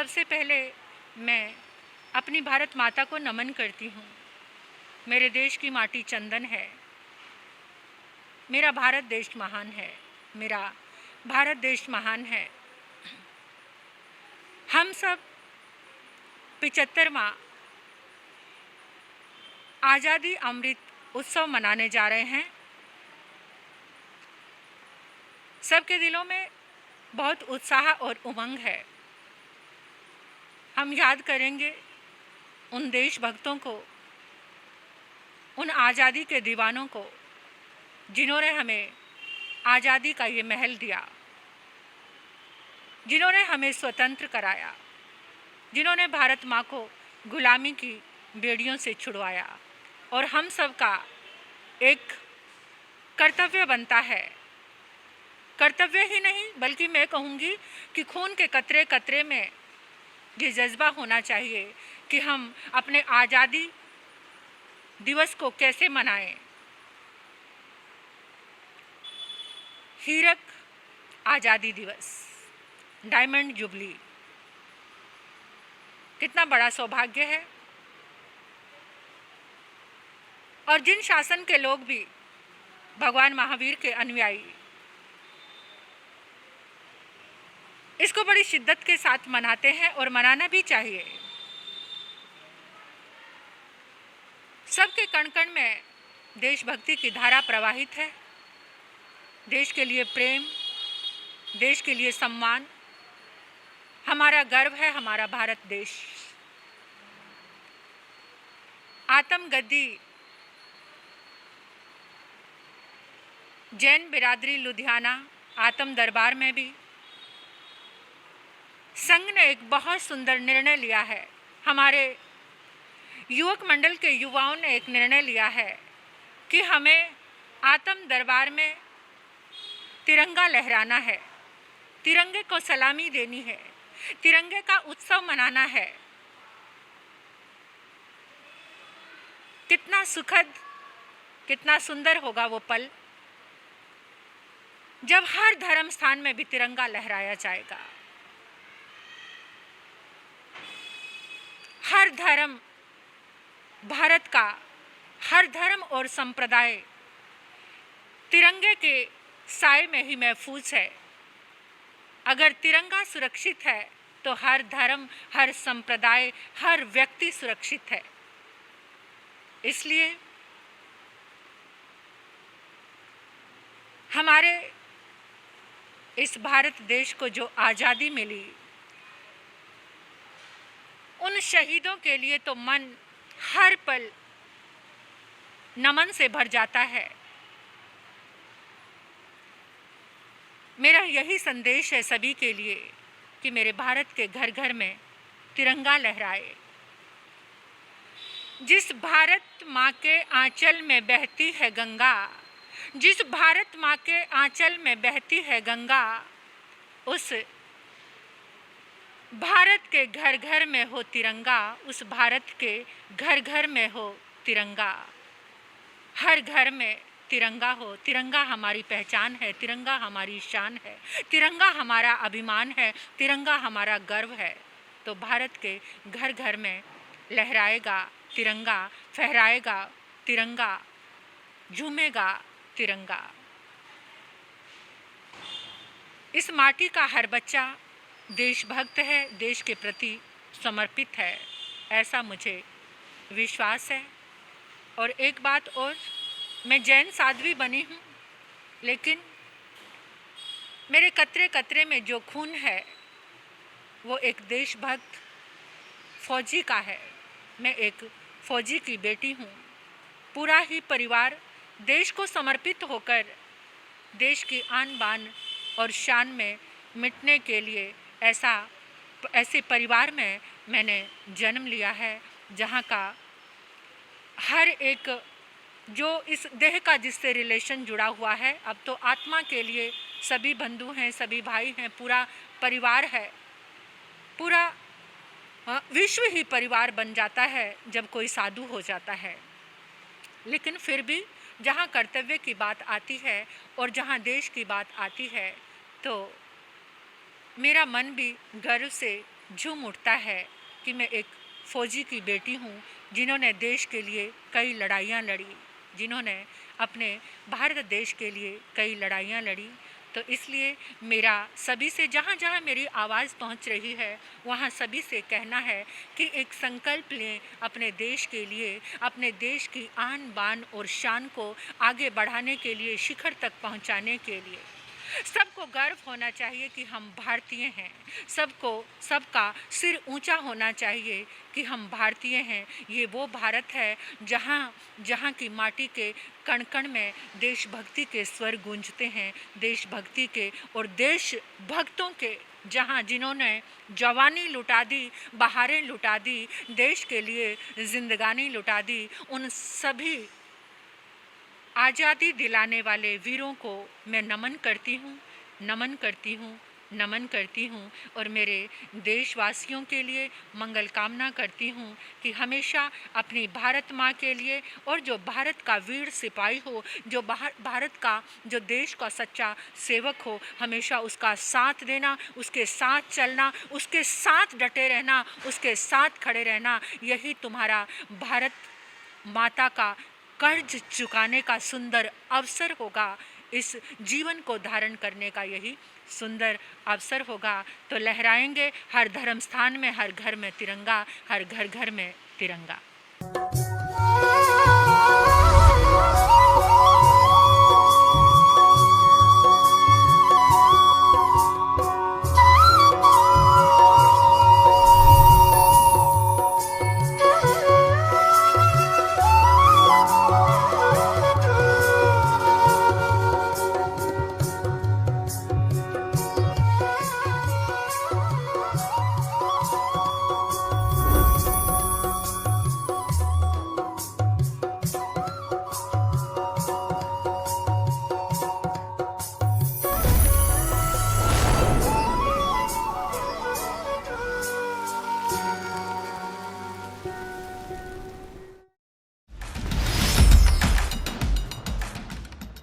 सबसे पहले मैं अपनी भारत माता को नमन करती हूँ। मेरे देश की माटी चंदन है। मेरा भारत देश महान है। मेरा भारत देश महान है। हम सब 75वां आज़ादी अमृत उत्सव मनाने जा रहे हैं। सबके दिलों में बहुत उत्साह और उमंग है। हम याद करेंगे उन देशभक्तों को, उन आज़ादी के दीवानों को जिन्होंने हमें आज़ादी का ये महल दिया, जिन्होंने हमें स्वतंत्र कराया, जिन्होंने भारत माँ को गुलामी की बेड़ियों से छुड़वाया। और हम सब का एक कर्तव्य बनता है, कर्तव्य ही नहीं बल्कि मैं कहूँगी कि खून के कतरे कतरे में ये जज्बा होना चाहिए कि हम अपने आज़ादी दिवस को कैसे मनाएं। हीरक आज़ादी दिवस, डायमंड जुबली, कितना बड़ा सौभाग्य है। और जिन शासन के लोग भी भगवान महावीर के अनुयायी इसको बड़ी शिद्दत के साथ मनाते हैं और मनाना भी चाहिए। सबके कण कण में देशभक्ति की धारा प्रवाहित है। देश के लिए प्रेम, देश के लिए सम्मान, हमारा गर्व है हमारा भारत देश। आतमगद्दी जैन बिरादरी लुधियाना आतम दरबार में भी संघ ने एक बहुत सुंदर निर्णय लिया है। हमारे युवक मंडल के युवाओं ने एक निर्णय लिया है कि हमें आतम दरबार में तिरंगा लहराना है, तिरंगे को सलामी देनी है, तिरंगे का उत्सव मनाना है। कितना सुखद, कितना सुंदर होगा वो पल जब हर धर्म स्थान में भी तिरंगा लहराया जाएगा। हर धर्म, भारत का हर धर्म और संप्रदाय तिरंगे के साए में ही महफूज है। अगर तिरंगा सुरक्षित है तो हर धर्म, हर संप्रदाय, हर व्यक्ति सुरक्षित है। इसलिए हमारे इस भारत देश को जो आज़ादी मिली, उन शहीदों के लिए तो मन हर पल नमन से भर जाता है। मेरा यही संदेश है सभी के लिए कि मेरे भारत के घर घर में तिरंगा लहराए। जिस भारत माँ के आंचल में बहती है गंगा, जिस भारत माँ के आंचल में बहती है गंगा, उस भारत के घर घर में हो तिरंगा, उस भारत के घर घर में हो तिरंगा। हर घर में तिरंगा हो। तिरंगा हमारी पहचान है, तिरंगा हमारी शान है, तिरंगा हमारा अभिमान है, तिरंगा हमारा गर्व है। तो भारत के घर घर में लहराएगा तिरंगा, फहराएगा तिरंगा, झूमेगा तिरंगा। इस माटी का हर बच्चा देशभक्त है, देश के प्रति समर्पित है, ऐसा मुझे विश्वास है। और एक बात और, मैं जैन साध्वी बनी हूँ, लेकिन मेरे कतरे कतरे में जो खून है वो एक देशभक्त फौजी का है। मैं एक फौजी की बेटी हूँ। पूरा ही परिवार देश को समर्पित होकर देश की आन बान और शान में मिटने के लिए ऐसे परिवार में मैंने जन्म लिया है, जहाँ का हर एक जो इस देह का जिससे रिलेशन जुड़ा हुआ है, अब तो आत्मा के लिए सभी बंधु हैं, सभी भाई हैं, पूरा परिवार है। पूरा विश्व ही परिवार बन जाता है जब कोई साधु हो जाता है। लेकिन फिर भी जहाँ कर्तव्य की बात आती है और जहाँ देश की बात आती है, तो मेरा मन भी गर्व से झूम उठता है कि मैं एक फौजी की बेटी हूँ जिन्होंने देश के लिए कई लड़ाइयाँ लड़ी, जिन्होंने अपने भारत देश के लिए कई लड़ाइयाँ लड़ी। तो इसलिए मेरा सभी से, जहाँ जहाँ मेरी आवाज़ पहुँच रही है वहाँ सभी से कहना है कि एक संकल्प लें अपने देश के लिए, अपने देश की आन बान और शान को आगे बढ़ाने के लिए, शिखर तक पहुँचाने के लिए। सबको गर्व होना चाहिए कि हम भारतीय हैं, सबका सिर ऊंचा होना चाहिए कि हम भारतीय हैं। ये वो भारत है जहाँ की माटी के कण कण में देशभक्ति के स्वर गूंजते हैं, देशभक्ति के और देशभक्तों के, जिन्होंने जवानी लुटा दी, बहारें लुटा दी, देश के लिए जिंदगानी लुटा दी, उन सभी आज़ादी दिलाने वाले वीरों को मैं नमन करती हूँ, नमन करती हूँ, नमन करती हूँ। और मेरे देशवासियों के लिए मंगल कामना करती हूँ कि हमेशा अपनी भारत माँ के लिए, और जो भारत का वीर सिपाही हो, जो भारत का, जो देश का सच्चा सेवक हो, हमेशा उसका साथ देना, उसके साथ चलना, उसके साथ डटे रहना, उसके साथ खड़े रहना। यही तुम्हारा भारत माता का कर्ज चुकाने का सुंदर अवसर होगा। इस जीवन को धारण करने का यही सुंदर अवसर होगा। तो लहराएंगे हर धर्म स्थान में, हर घर में तिरंगा, हर घर घर में तिरंगा।